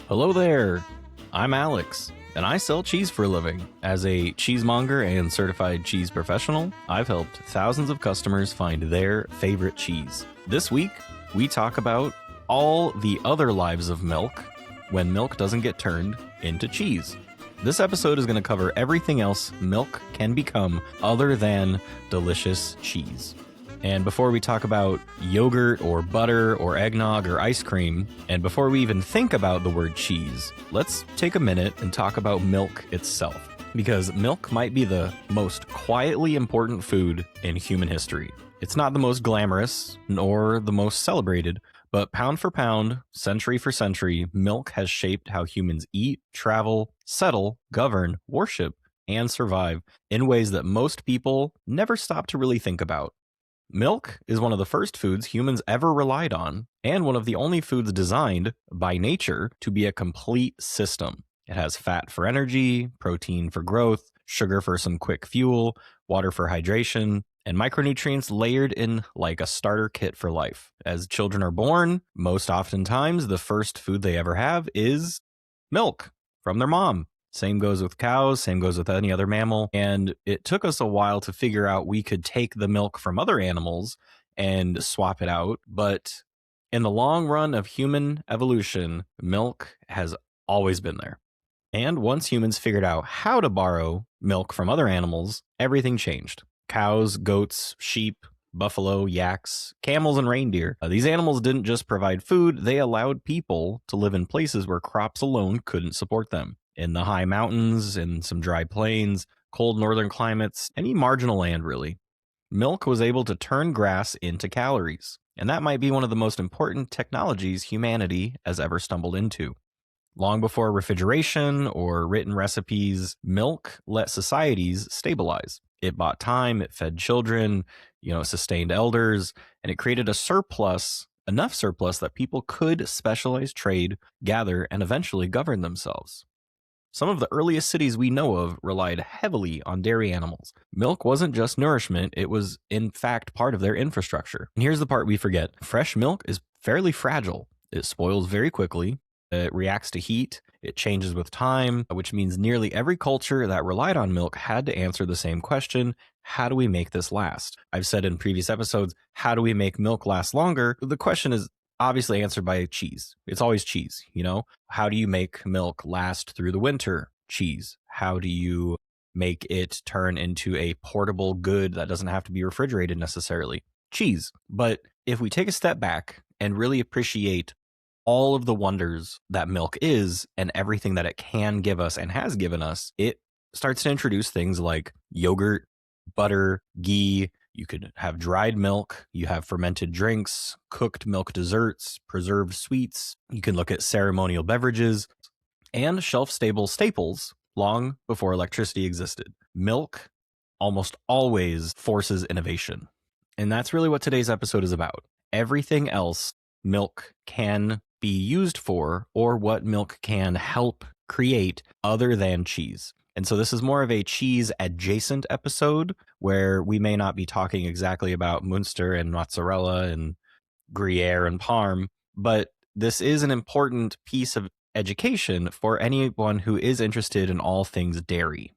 Hello there, I'm Alex, and I sell cheese for a living. As a cheesemonger and certified cheese professional, I've helped thousands of customers find their favorite cheese. This week, we talk about all the other lives of milk when milk doesn't get turned into cheese. This episode is going to cover everything else milk can become other than delicious cheese. And before we talk about yogurt or butter or eggnog or ice cream, and before we even think about the word cheese, let's take a minute and talk about milk itself. Because milk might be the most quietly important food in human history. It's not the most glamorous nor the most celebrated, but pound for pound, century for century, milk has shaped how humans eat, travel, settle, govern, worship, and survive in ways that most people never stop to really think about. Milk is one of the first foods humans ever relied on, and one of the only foods designed by nature to be a complete system. It has fat for energy, protein for growth, sugar for some quick fuel, water for hydration, and micronutrients layered in like a starter kit for life. As children are born, most oftentimes the first food they ever have is milk from their mom. Same goes with cows, same goes with any other mammal. And it took us a while to figure out we could take the milk from other animals and swap it out. But in the long run of human evolution, milk has always been there. And once humans figured out how to borrow milk from other animals, everything changed. Cows, goats, sheep, buffalo, yaks, camels, and reindeer. These animals didn't just provide food, they allowed people to live in places where crops alone couldn't support them. In the high mountains, in some dry plains, cold northern climates, any marginal land really. Milk was able to turn grass into calories, and that might be one of the most important technologies humanity has ever stumbled into. Long before refrigeration or written recipes, milk let societies stabilize. It bought time, it fed children, it sustained elders, and it created a surplus, enough surplus that people could specialize trade, gather, and eventually govern themselves. Some of the earliest cities we know of relied heavily on dairy animals. Milk wasn't just nourishment, it was in fact part of their infrastructure. And here's the part we forget. Fresh milk is fairly fragile. It spoils very quickly, it reacts to heat, it changes with time, which means nearly every culture that relied on milk had to answer the same question: how do we make this last? I've said in previous episodes, how do we make milk last longer? The question is obviously answered by cheese. It's always cheese, How do you make milk last through the winter? Cheese. How do you make it turn into a portable good that doesn't have to be refrigerated necessarily? Cheese. But if we take a step back and really appreciate all of the wonders that milk is and everything that it can give us and has given us, it starts to introduce things like yogurt, butter, ghee. You could have dried milk, you have fermented drinks, cooked milk desserts, preserved sweets. You can look at ceremonial beverages and shelf-stable staples long before electricity existed. Milk almost always forces innovation. And that's really what today's episode is about. Everything else milk can be used for, or what milk can help create other than cheese. And so this is more of a cheese adjacent episode where we may not be talking exactly about Munster and mozzarella and Gruyere and Parme, but this is an important piece of education for anyone who is interested in all things dairy.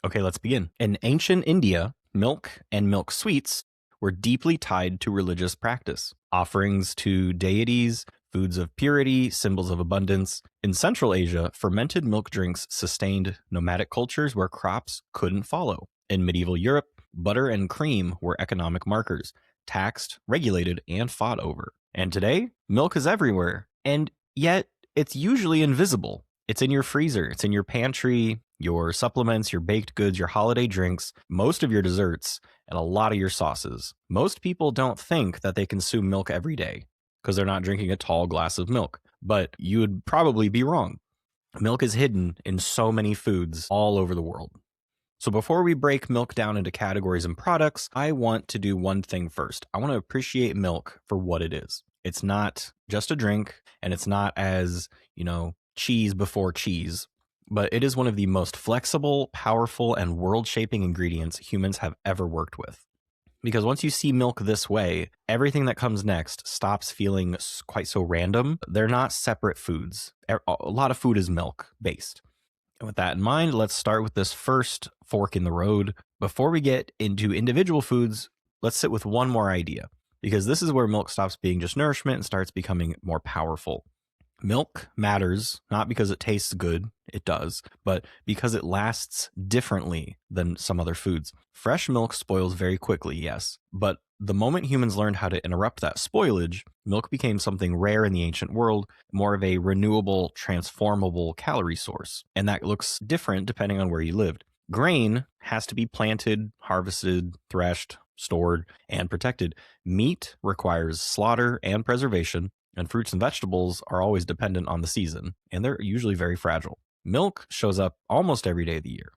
Okay, let's begin. In ancient India, milk and milk sweets were deeply tied to religious practice. Offerings to deities, foods of purity, symbols of abundance. In Central Asia, fermented milk drinks sustained nomadic cultures where crops couldn't follow. In medieval Europe, butter and cream were economic markers, taxed, regulated, and fought over. And today, milk is everywhere, and yet it's usually invisible. It's in your freezer, it's in your pantry, your supplements, your baked goods, your holiday drinks, most of your desserts, and a lot of your sauces. Most people don't think that they consume milk every day because they're not drinking a tall glass of milk, but you would probably be wrong. Milk is hidden in so many foods all over the world. So before we break milk down into categories and products, I want to do one thing first. I want to appreciate milk for what it is. It's not just a drink, and it's not as, cheese before cheese, but it is one of the most flexible, powerful, and world-shaping ingredients humans have ever worked with. Because once you see milk this way, everything that comes next stops feeling quite so random. They're not separate foods. A lot of food is milk based. And with that in mind, let's start with this first fork in the road. Before we get into individual foods, let's sit with one more idea, because this is where milk stops being just nourishment and starts becoming more powerful. Milk matters not because it tastes good, it does, but because it lasts differently than some other foods. Fresh milk spoils very quickly, yes, but the moment humans learned how to interrupt that spoilage, milk became something rare in the ancient world, more of a renewable, transformable calorie source. And that looks different depending on where you lived. Grain has to be planted, harvested, threshed, stored, and protected. Meat requires slaughter and preservation, and fruits and vegetables are always dependent on the season, and they're usually very fragile. Milk shows up almost every day of the year.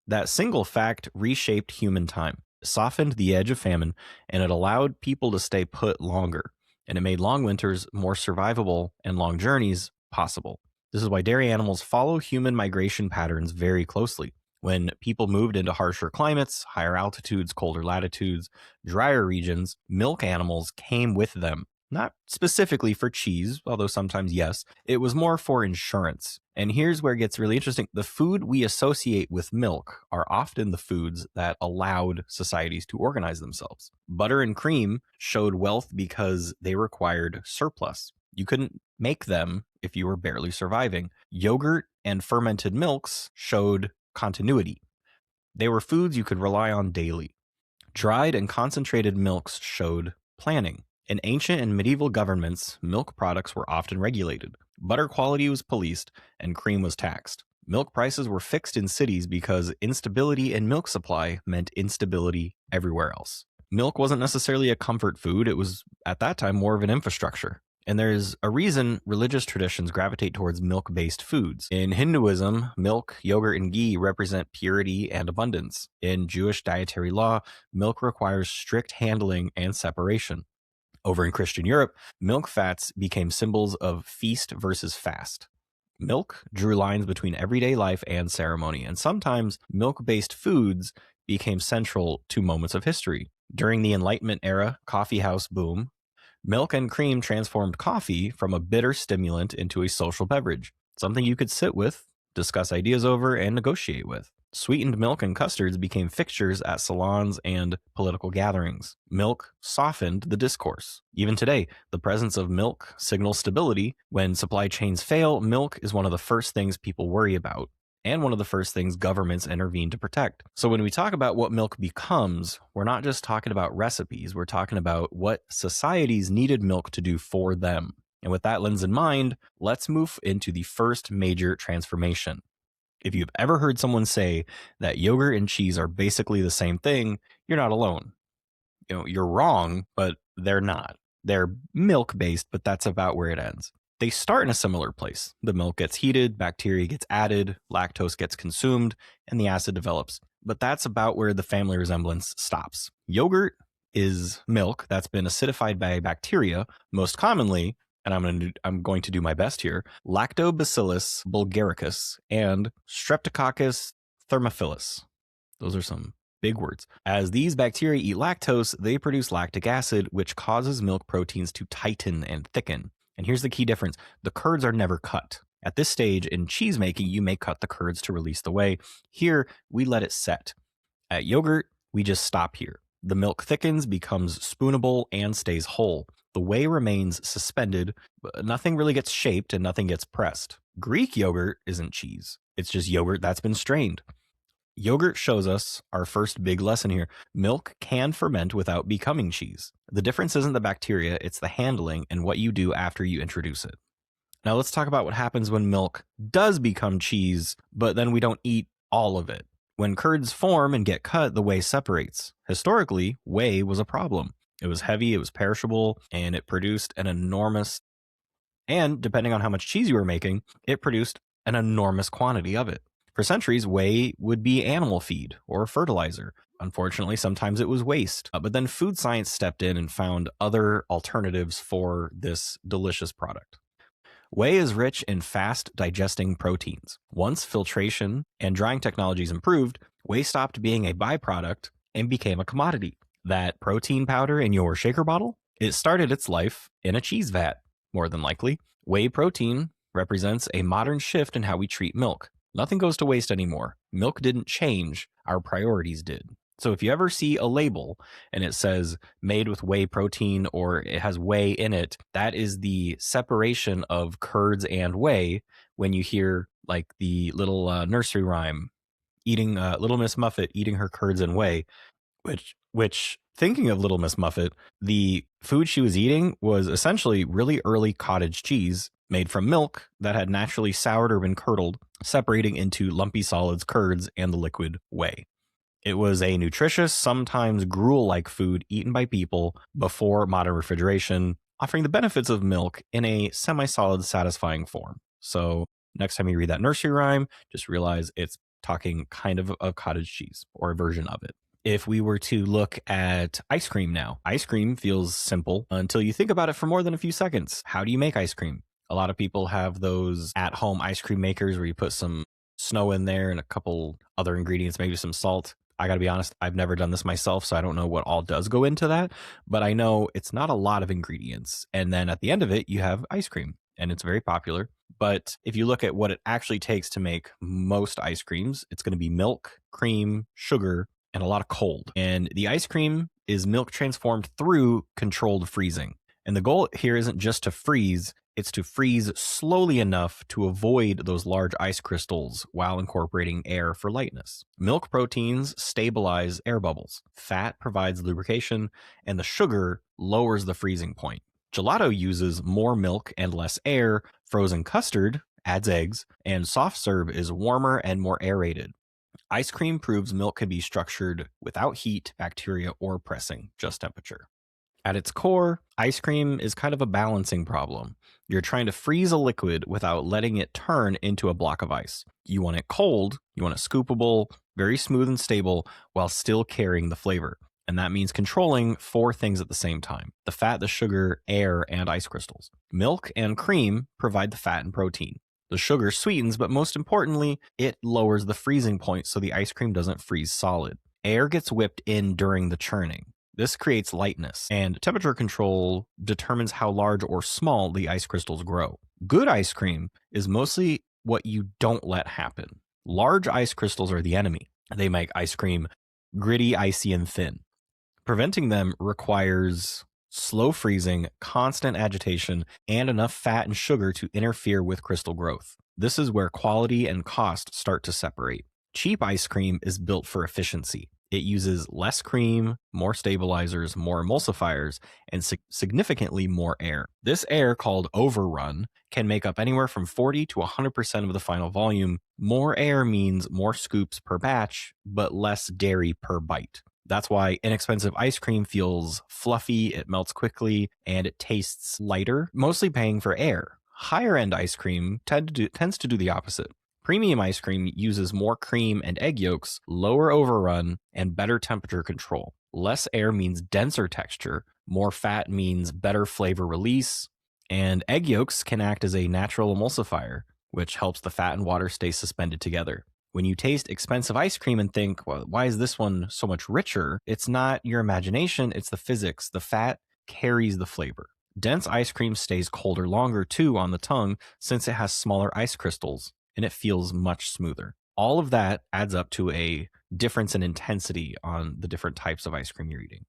That single fact reshaped human time, softened the edge of famine, and it allowed people to stay put longer, and it made long winters more survivable and long journeys possible. This is why dairy animals follow human migration patterns very closely. When people moved into harsher climates, higher altitudes, colder latitudes, drier regions, milk animals came with them. Not specifically for cheese, although sometimes yes. It was more for insurance. And here's where it gets really interesting. The food we associate with milk are often the foods that allowed societies to organize themselves. Butter and cream showed wealth because they required surplus. You couldn't make them if you were barely surviving. Yogurt and fermented milks showed continuity. They were foods you could rely on daily. Dried and concentrated milks showed planning. In ancient and medieval governments, milk products were often regulated. Butter quality was policed, and cream was taxed. Milk prices were fixed in cities because instability in milk supply meant instability everywhere else. Milk wasn't necessarily a comfort food, it was, at that time, more of an infrastructure. And there's a reason religious traditions gravitate towards milk-based foods. In Hinduism, milk, yogurt, and ghee represent purity and abundance. In Jewish dietary law, milk requires strict handling and separation. Over in Christian Europe, milk fats became symbols of feast versus fast. Milk drew lines between everyday life and ceremony, and sometimes milk-based foods became central to moments of history. During the Enlightenment era coffee house boom, milk and cream transformed coffee from a bitter stimulant into a social beverage, something you could sit with, discuss ideas over, and negotiate with. Sweetened milk and custards became fixtures at salons and political gatherings. Milk softened the discourse. Even today, the presence of milk signals stability. When supply chains fail, milk is one of the first things people worry about, and one of the first things governments intervene to protect. So when we talk about what milk becomes, we're not just talking about recipes, we're talking about what societies needed milk to do for them. And with that lens in mind, let's move into the first major transformation. If you've ever heard someone say that yogurt and cheese are basically the same thing, you're not alone. You're wrong, but they're not. They're milk-based, but that's about where it ends. They start in a similar place. The milk gets heated, bacteria gets added, lactose gets consumed, and the acid develops. But that's about where the family resemblance stops. Yogurt is milk that's been acidified by bacteria, most commonly, and I'm going to do my best here, Lactobacillus bulgaricus and Streptococcus thermophilus. Those are some big words. As these bacteria eat lactose, they produce lactic acid, which causes milk proteins to tighten and thicken. And here's the key difference. The curds are never cut. At this stage in cheese making, you may cut the curds to release the whey. Here, we let it set. At yogurt, we just stop here. The milk thickens, becomes spoonable, and stays whole. The whey remains suspended, but nothing really gets shaped and nothing gets pressed. Greek yogurt isn't cheese. It's just yogurt that's been strained. Yogurt shows us our first big lesson here. Milk can ferment without becoming cheese. The difference isn't the bacteria, it's the handling and what you do after you introduce it. Now let's talk about what happens when milk does become cheese, but then we don't eat all of it. When curds form and get cut, the whey separates. Historically, whey was a problem. It was heavy, it was perishable, and it produced an enormous, and depending on how much cheese you were making, it produced an enormous quantity of it. For centuries, whey would be animal feed or fertilizer. Unfortunately, sometimes it was waste. But then food science stepped in and found other alternatives for this delicious product. Whey is rich in fast digesting proteins. Once filtration and drying technologies improved, whey stopped being a byproduct and became a commodity. That protein powder in your shaker bottle, it started its life in a cheese vat, more than likely. Whey protein represents a modern shift in how we treat milk. Nothing goes to waste anymore. Milk didn't change, our priorities did. So if you ever see a label and it says made with whey protein or it has whey in it, that is the separation of curds and whey. When you hear like the little nursery rhyme eating Little Miss Muffet eating her curds and whey, which thinking of Little Miss Muffet, the food she was eating was essentially really early cottage cheese made from milk that had naturally soured or been curdled, separating into lumpy solids, curds, and the liquid whey. It was a nutritious, sometimes gruel-like food eaten by people before modern refrigeration, offering the benefits of milk in a semi-solid, satisfying form. So next time you read that nursery rhyme, just realize it's talking kind of cottage cheese or a version of it. If we were to look at ice cream now, ice cream feels simple until you think about it for more than a few seconds. How do you make ice cream? A lot of people have those at-home ice cream makers where you put some snow in there and a couple other ingredients, maybe some salt. I got to be honest, I've never done this myself, so I don't know what all does go into that, but I know it's not a lot of ingredients. And then at the end of it, you have ice cream, and it's very popular. But if you look at what it actually takes to make most ice creams, it's going to be milk, cream, sugar, and a lot of cold. And the ice cream is milk transformed through controlled freezing. And the goal here isn't just to freeze, it's to freeze slowly enough to avoid those large ice crystals while incorporating air for lightness. Milk proteins stabilize air bubbles, fat provides lubrication, and the sugar lowers the freezing point. Gelato uses more milk and less air, frozen custard adds eggs, and soft serve is warmer and more aerated. Ice cream proves milk can be structured without heat, bacteria, or pressing, just temperature. At its core, ice cream is kind of a balancing problem. You're trying to freeze a liquid without letting it turn into a block of ice. You want it cold, you want it scoopable, very smooth and stable, while still carrying the flavor. And that means controlling four things at the same time: the fat, the sugar, air, and ice crystals. Milk and cream provide the fat and protein. The sugar sweetens, but most importantly, it lowers the freezing point so the ice cream doesn't freeze solid. Air gets whipped in during the churning. This creates lightness, and temperature control determines how large or small the ice crystals grow. Good ice cream is mostly what you don't let happen. Large ice crystals are the enemy. They make ice cream gritty, icy, and thin. Preventing them requires slow freezing, constant agitation, and enough fat and sugar to interfere with crystal growth. This is where quality and cost start to separate. Cheap ice cream is built for efficiency. It uses less cream, more stabilizers, more emulsifiers, and significantly more air. This air, called overrun, can make up anywhere from 40 to 100% of the final volume. More air means more scoops per batch, but less dairy per bite. That's why inexpensive ice cream feels fluffy, it melts quickly, and it tastes lighter, mostly paying for air. Higher end ice cream tends to do the opposite. Premium ice cream uses more cream and egg yolks, lower overrun, and better temperature control. Less air means denser texture, more fat means better flavor release, and egg yolks can act as a natural emulsifier, which helps the fat and water stay suspended together. When you taste expensive ice cream and think, well, why is this one so much richer? It's not your imagination, it's the physics. The fat carries the flavor. Dense ice cream stays colder longer too on the tongue since it has smaller ice crystals, and it feels much smoother. All of that adds up to a difference in intensity on the different types of ice cream you're eating.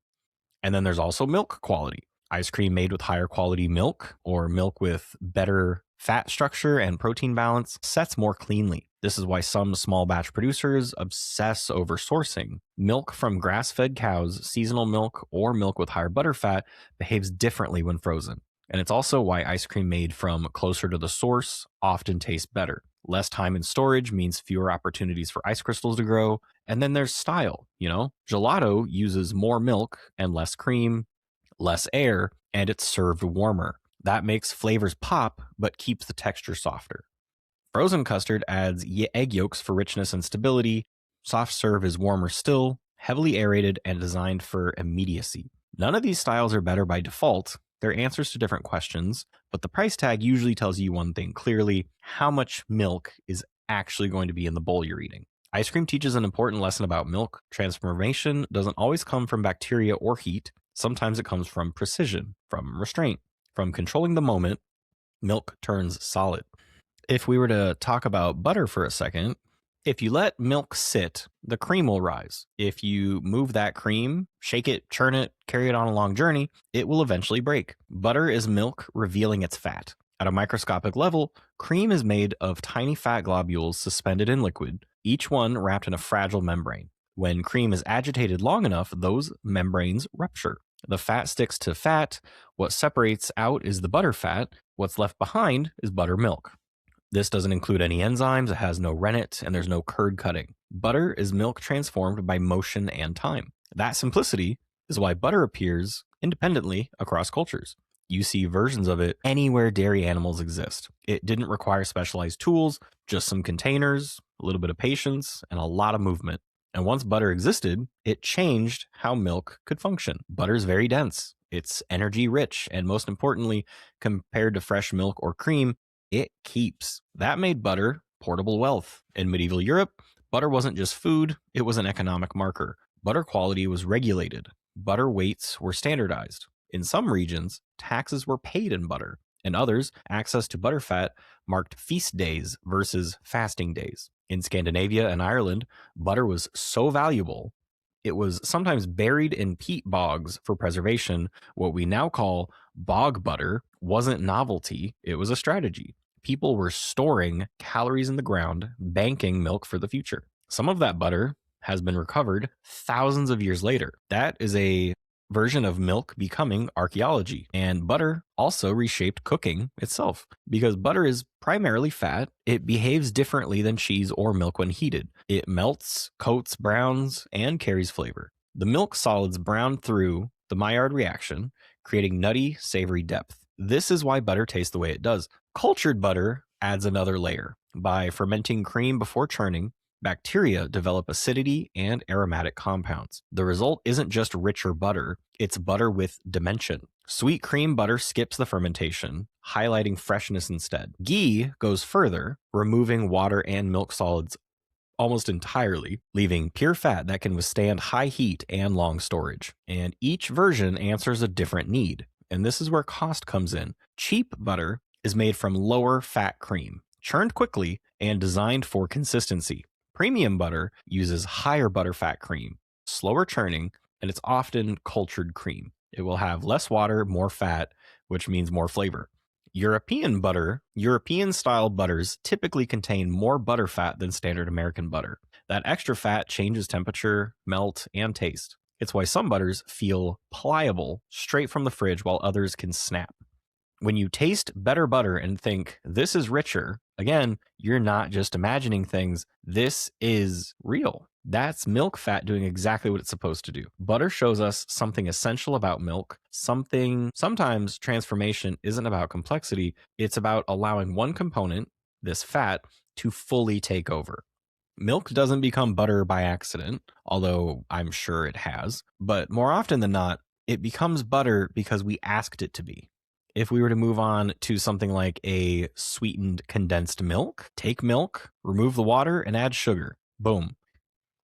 And then there's also milk quality. Ice cream made with higher quality milk or milk with better fat structure and protein balance sets more cleanly. This is why some small batch producers obsess over sourcing. Milk from grass-fed cows, seasonal milk, or milk with higher butter fat behaves differently when frozen. And it's also why ice cream made from closer to the source often tastes better. Less time in storage means fewer opportunities for ice crystals to grow. And then there's style, Gelato uses more milk and less cream, less air, and it's served warmer. That makes flavors pop, but keeps the texture softer. Frozen custard adds egg yolks for richness and stability. Soft serve is warmer still, heavily aerated, and designed for immediacy. None of these styles are better by default. They're answers to different questions, but the price tag usually tells you one thing clearly: how much milk is actually going to be in the bowl you're eating. Ice cream teaches an important lesson about milk. Transformation doesn't always come from bacteria or heat. Sometimes it comes from precision, from restraint, from controlling the moment milk turns solid. If we were to talk about butter for a second, if you let milk sit, the cream will rise. If you move that cream, shake it, churn it, carry it on a long journey, it will eventually break. Butter is milk revealing its fat. At a microscopic level, cream is made of tiny fat globules suspended in liquid, each one wrapped in a fragile membrane. When cream is agitated long enough, those membranes rupture. The fat sticks to fat. What separates out is the butter fat. What's left behind is buttermilk. This doesn't include any enzymes, it has no rennet, and there's no curd cutting. Butter is milk transformed by motion and time. That simplicity is why butter appears independently across cultures. You see versions of it anywhere dairy animals exist. It didn't require specialized tools, just some containers, a little bit of patience, and a lot of movement. And once butter existed, it changed how milk could function. Butter is very dense, it's energy rich, and most importantly, compared to fresh milk or cream, it keeps. That made butter portable wealth. In medieval Europe, butter wasn't just food, it was an economic marker. Butter quality was regulated. Butter weights were standardized. In some regions, taxes were paid in butter. In others, access to butterfat marked feast days versus fasting days. In Scandinavia and Ireland, butter was so valuable, it was sometimes buried in peat bogs for preservation. What we now call bog butter wasn't novelty, it was a strategy. People were storing calories in the ground, banking milk for the future. Some of that butter has been recovered thousands of years later. That is a version of milk becoming archaeology. And butter also reshaped cooking itself. Because butter is primarily fat, it behaves differently than cheese or milk when heated. It melts, coats, browns, and carries flavor. The milk solids brown through the Maillard reaction, creating nutty, savory depth. This is why butter tastes the way it does. Cultured butter adds another layer. By fermenting cream before churning, bacteria develop acidity and aromatic compounds. The result isn't just richer butter, it's butter with dimension. Sweet cream butter skips the fermentation, highlighting freshness instead. Ghee goes further, removing water and milk solids almost entirely, leaving pure fat that can withstand high heat and long storage. And each version answers a different need. And this is where cost comes in. Cheap butter is made from lower fat cream, churned quickly and designed for consistency. Premium butter uses higher butterfat cream, slower churning, and it's often cultured cream. It will have less water, more fat, which means more flavor. European style butters typically contain more butterfat than standard American butter. That extra fat changes temperature, melt, and taste. It's why some butters feel pliable straight from the fridge while others can snap. When you taste better butter and think, this is richer, again, you're not just imagining things. This is real. That's milk fat doing exactly what it's supposed to do. Butter shows us something essential about milk. Sometimes transformation isn't about complexity. It's about allowing one component, this fat, to fully take over. Milk doesn't become butter by accident, although I'm sure it has. But more often than not, it becomes butter because we asked it to be. If we were to move on to something like a sweetened condensed milk, take milk, remove the water, and add sugar. Boom.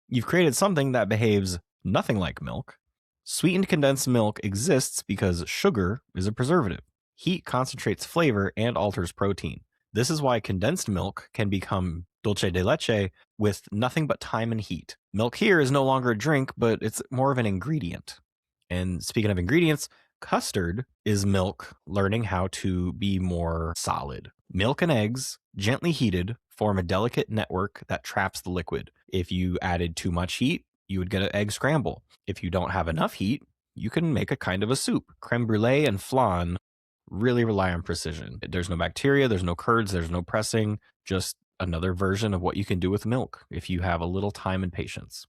You've created something that behaves nothing like milk. Sweetened condensed milk exists because sugar is a preservative. Heat concentrates flavor and alters protein. This is why condensed milk can become dulce de leche with nothing but time and heat. Milk here is no longer a drink, but it's more of an ingredient. And speaking of ingredients, custard is milk learning how to be more solid. Milk and eggs, gently heated, form a delicate network that traps the liquid. If you added too much heat, you would get an egg scramble. If you don't have enough heat, you can make a kind of a soup. Creme brulee and flan really rely on precision. There's no bacteria, there's no curds, there's no pressing, just another version of what you can do with milk if you have a little time and patience.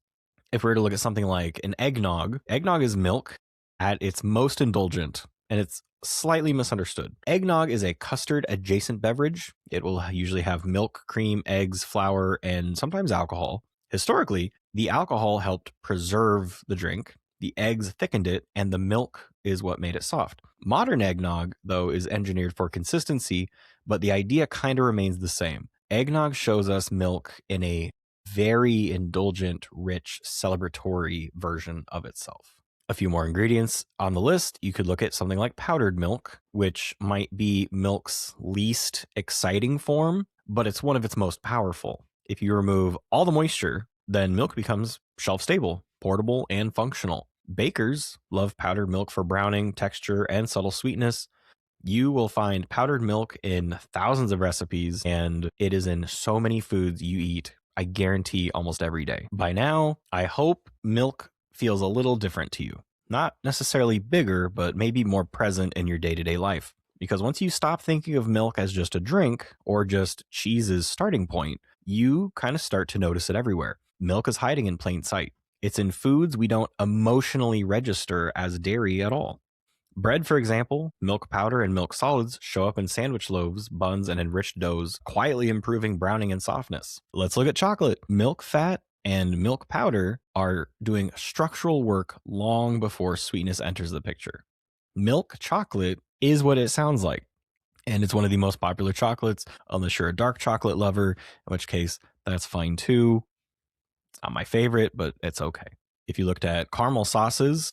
If we were to look at something like an eggnog is milk at its most indulgent, and it's slightly misunderstood. Eggnog is a custard adjacent beverage. It will usually have milk, cream, eggs, flour, and sometimes alcohol. Historically, the alcohol helped preserve the drink, the eggs thickened it, and the milk is what made it soft. Modern eggnog, though, is engineered for consistency, but the idea kind of remains the same. Eggnog shows us milk in a very indulgent, rich, celebratory version of itself. A few more ingredients on the list. You could look at something like powdered milk, which might be milk's least exciting form, but it's one of its most powerful. If you remove all the moisture, then milk becomes shelf stable, portable, and functional. Bakers love powdered milk for browning, texture, and subtle sweetness. You will find powdered milk in thousands of recipes, and it is in so many foods you eat, I guarantee, almost every day. By now, I hope milk feels a little different to you. Not necessarily bigger, but maybe more present in your day-to-day life. Because once you stop thinking of milk as just a drink or just cheese's starting point, you kind of start to notice it everywhere. Milk is hiding in plain sight. It's in foods we don't emotionally register as dairy at all. Bread, for example, milk powder and milk solids show up in sandwich loaves, buns, and enriched doughs, quietly improving browning and softness. Let's look at chocolate. Milk fat and milk powder are doing structural work long before sweetness enters the picture. Milk chocolate is what it sounds like, and it's one of the most popular chocolates, unless you're a dark chocolate lover, in which case that's fine too. It's not my favorite, but it's okay. If you looked at caramel sauces,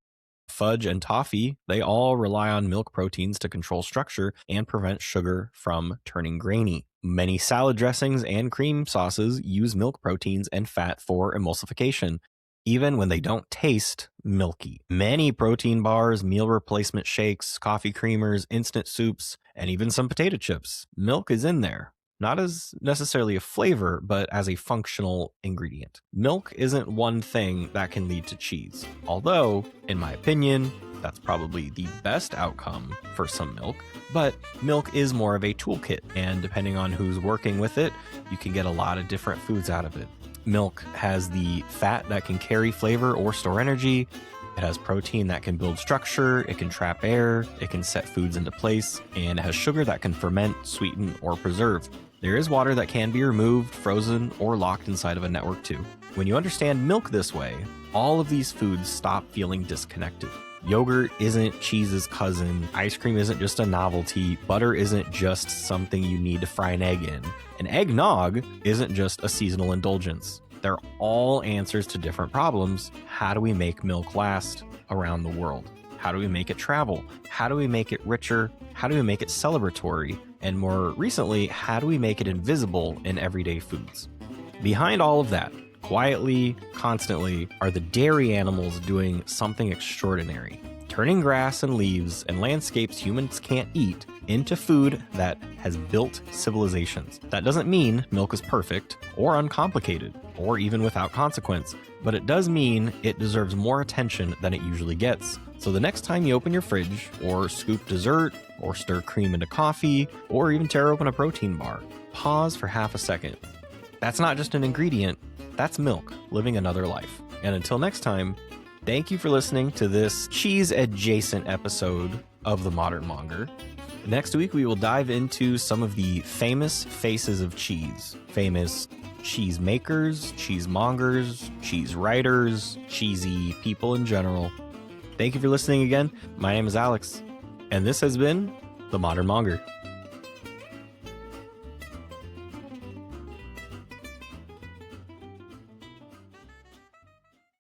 fudge, and toffee, they all rely on milk proteins to control structure and prevent sugar from turning grainy. Many salad dressings and cream sauces use milk proteins and fat for emulsification, even when they don't taste milky. Many protein bars, meal replacement shakes, coffee creamers, instant soups, and even some potato chips. Milk is in there. Not as necessarily a flavor, but as a functional ingredient. Milk isn't one thing that can lead to cheese. Although, in my opinion, that's probably the best outcome for some milk. But milk is more of a toolkit, and depending on who's working with it, you can get a lot of different foods out of it. Milk has the fat that can carry flavor or store energy. It has protein that can build structure, it can trap air, it can set foods into place, and it has sugar that can ferment, sweeten, or preserve. There is water that can be removed, frozen, or locked inside of a network too. When you understand milk this way, all of these foods stop feeling disconnected. Yogurt isn't cheese's cousin, ice cream isn't just a novelty, butter isn't just something you need to fry an egg in, and eggnog isn't just a seasonal indulgence. They're all answers to different problems. How do we make milk last around the world? How do we make it travel? How do we make it richer? How do we make it celebratory? And more recently, how do we make it invisible in everyday foods? Behind all of that, quietly, constantly, are the dairy animals doing something extraordinary, turning grass and leaves and landscapes humans can't eat into food that has built civilizations. That doesn't mean milk is perfect or uncomplicated or even without consequence, but it does mean it deserves more attention than it usually gets. So the next time you open your fridge or scoop dessert or stir cream into coffee or even tear open a protein bar, pause for half a second. That's not just an ingredient, that's milk living another life. And until next time, thank you for listening to this cheese-adjacent episode of the Modern Monger. Next week, we will dive into some of the famous faces of cheese. Famous cheese makers, cheese mongers, cheese writers, cheesy people in general. Thank you for listening again. My name is Alex, and this has been the Modern Monger.